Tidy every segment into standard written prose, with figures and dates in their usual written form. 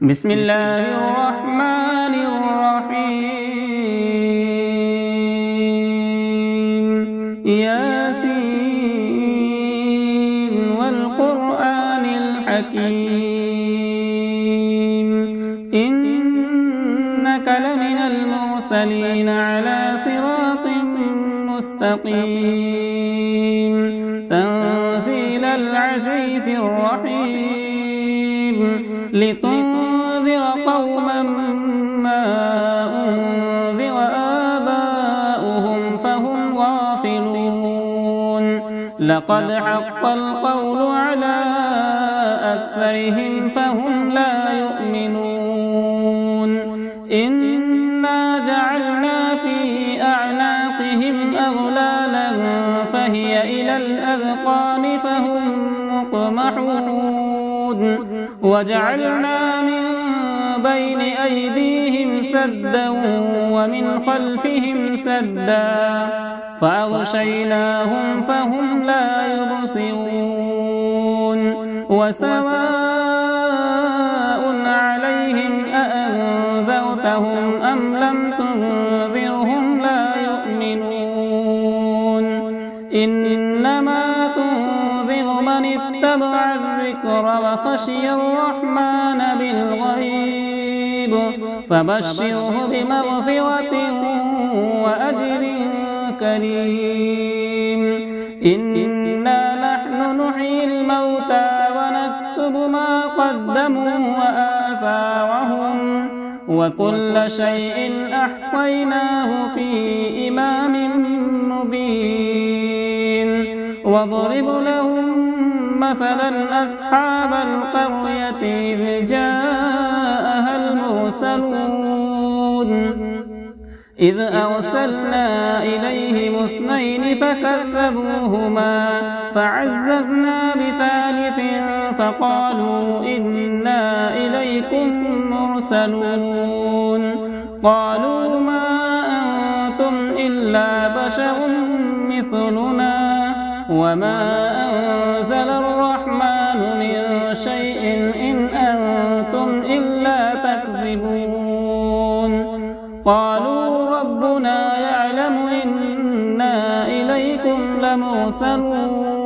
بسم الله الرحمن الرحيم ياسين والقرآن الحكيم إنك لمن المرسلين على صراط مستقيم تنزيل العزيز الرحيم لتنذر قوما ما أنذر آباؤهم فهم غافلون لقد حق القول على أكثرهم فهم لا يؤمنون إنا جعلنا في أعناقهم أغلالا فهي إلى الأذقان فهم مقمحون وجعلنا من بين أيديهم سدا ومن خلفهم سدا فأغشيناهم فهم لا يبصرون وسواء عليهم أأنذرتهم أم لم تنذرهم لا يؤمنون إنما تنذر من اتبع الذكر وخشي الرحمن بالغيب فبشره بمغفرة وأجر كريم إنا نحن نحيي الموتى ونكتب ما قدموا وآثارهم وكل شيء أحصيناه في إمام مبين واضرب لهم مثلا أصحاب القرية إذ جاءها المرسلون إذ أرسلنا إليهم اثنين فكذبوهما فعززنا بثالث فقالوا إنا إليكم مرسلون قالوا ما أنتم إلا بشر مثلنا وما أنزل الرحمن من شيء إن أنتم إلا تكذبون قالوا ربنا يعلم إنا إليكم لمرسلون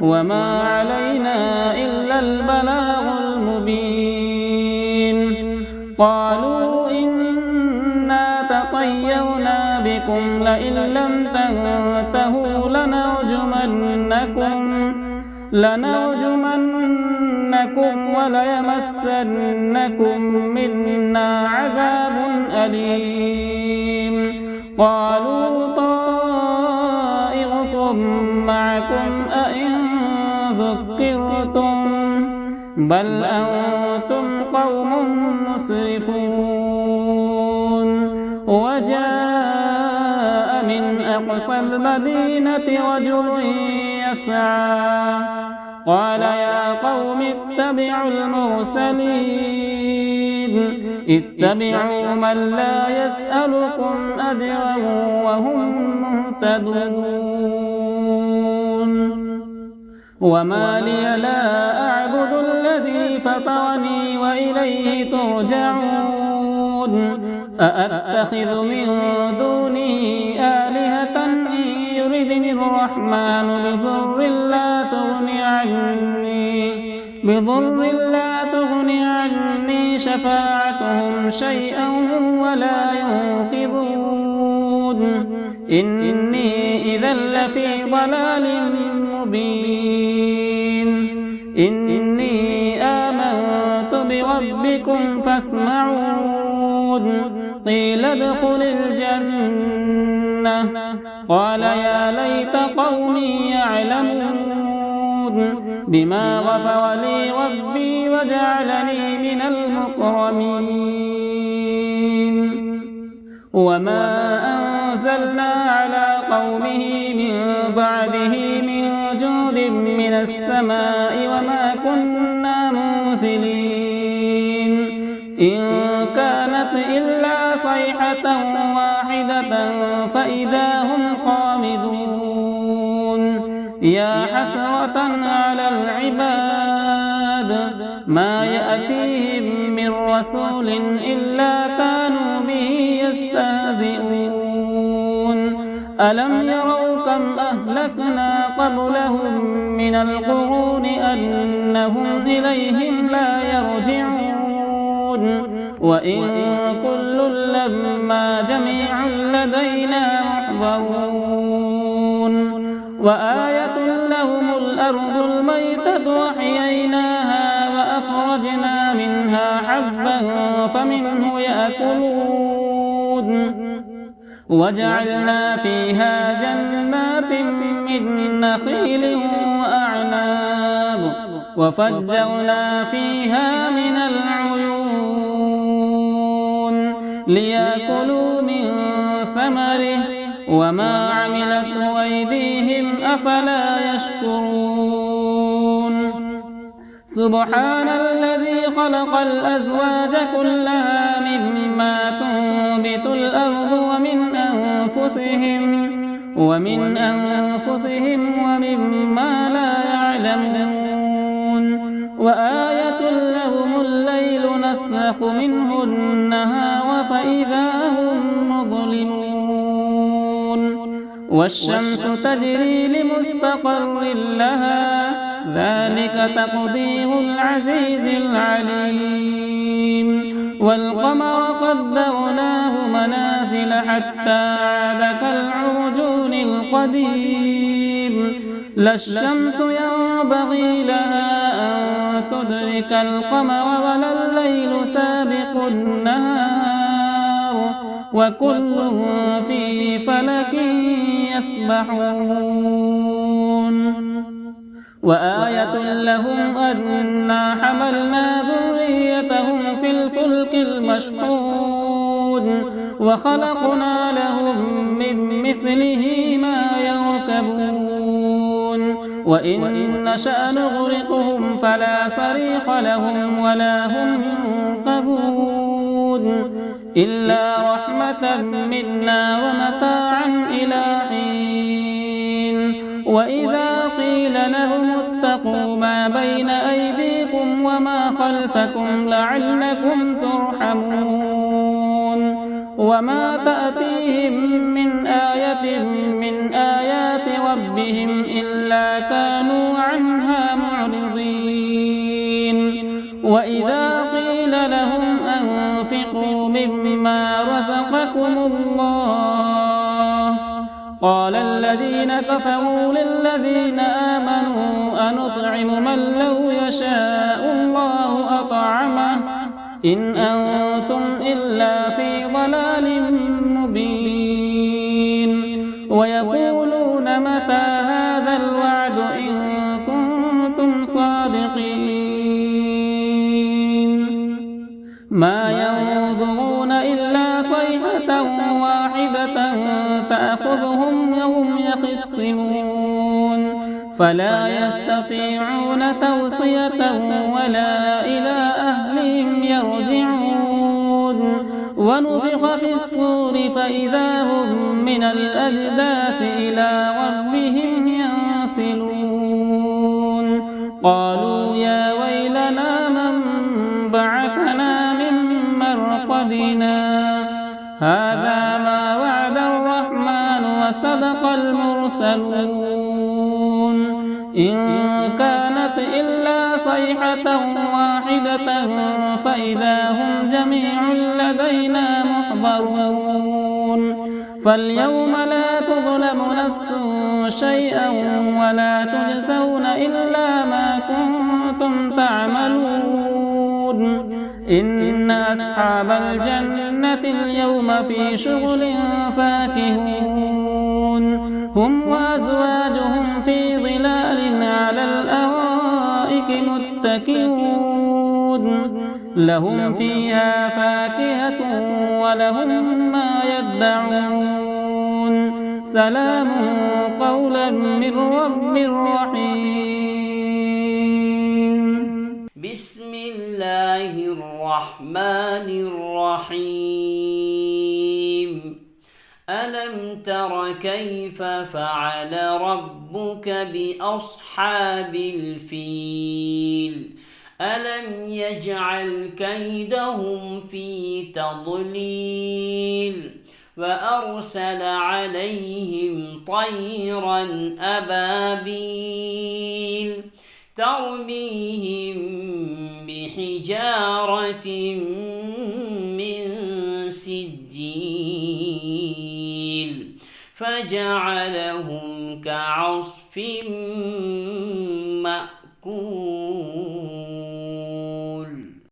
وما علينا إلا البلاغ المبين قالوا إنا تطيرنا بكم لئن لم تنتهوا لنرجمنكم وليمسنكم منا عذاب أليم قالوا طائركم معكم أئن ذكرتم بل أنتم قوم مسرفون وجاء من أقصى المدينة رجل يسعى قال يا قوم اتبعوا المرسلين اتبعوا من لا يسألكم أجرا وهم مهتدون وما لي لا أعبد الذي فطرني وإليه ترجعون أأتخذ من دونه آلهة إن يردني الرحمن بضر لا تغني عني شفاعتهم شيئا ولا ينقذون إني إذا لفي ضلال مبين إني آمنت بربكم فاسمعون قيل ادخل الجنة قال يا ليت قومي يعلمون بما غفر لي ربي وجعلني من المكرمين وما أنزلنا على قومه من بعده من جود من السماء وما كنا منزلين إن كانت إلا صيحة واحدة فإذا هم خامدون يا حسرة على العباد ما يأتيهم رسول إلا كانوا به يستهزئون ألم يروا كم أهلكنا قبلهم من القرون أنهم إليهم لا يرجعون وإن كل لما جميع لدينا محضرون وآية لهم الأرض الميتة أحييناها وأخرجنا منها حبا فمنه يأكلون وجعلنا فيها جنات من نخيل وأعناب وفجرنا فيها من العيون ليأكلوا من ثمره وما عملته أيديهم أفلا يشكرون سبحان الذي خلق الأزواج كلها مما تنبت الأرض ومن أنفسهم ومما لا يعلمون وآية لهم الليل نسلخ منه النهار فإذا هم مظلمون والشمس تجري لمستقر لها ذلك تقدير العزيز العليم والقمر قدرناه منازل حتى عاد كالعرجون القديم لا الشمس ينبغي لها أن تدرك القمر ولا الليل سابق النهار وكل في فلك يسبحون وآية لهم أنا حملنا ذريتهم في الفلك المشحون وخلقنا لهم من مثله ما يركبون وإن نشأ نغرقهم فلا صريخ لهم ولا هم ينقذون إلا رحمة منا ومتاعا إلى حين وإذا قيل لهم اتقوا ما بين أيديكم وما خلفكم لعلكم ترحمون وما تأتيهم من آية من آيات ربهم إلا كانوا عنها معرضين وإذا قيل لهم أنفقوا مما رزقكم الله قال الذين كفروا للذين آمنوا أنطعم من لو يشاء الله أطعمه إن أنتم إلا في ضلال مبين ويقولون متى هذا الوعد إن كنتم صادقين ما ينظرون إلا صيحة واحدة تأخذهم وهم يخصمون فلا يستطيعون توصية ولا إلى أهلهم يرجعون ونفخ في الصور فإذا هم من الأجداث إلى ربهم ينسلون قالوا يا ويلنا من بعثنا من مرقدنا هذا ما وعد الرحمن وصدق المرسلون إن كانت إلا صيحة واحدة فإذا هم جميع لدينا محضرون فاليوم لا تظلم نفس شيئا ولا تجزون إلا ما كنتم تعملون إن أصحاب الجنة اليوم في شغل فاكهون هم وأزواجهم في ظلال على الأرائك متكئون لهم فيها فاكهة ولهم ما يدعون سلام قولا من رب رحيم بسم الله الرحمن الرحيم ألم تر كيف فعل ربك بأصحاب الفيل ألم يجعل كيدهم في تضليل وأرسل عليهم طيرا أبابيل ترميهم بحجارة من سجيل فجعلهم كعصف مأكول.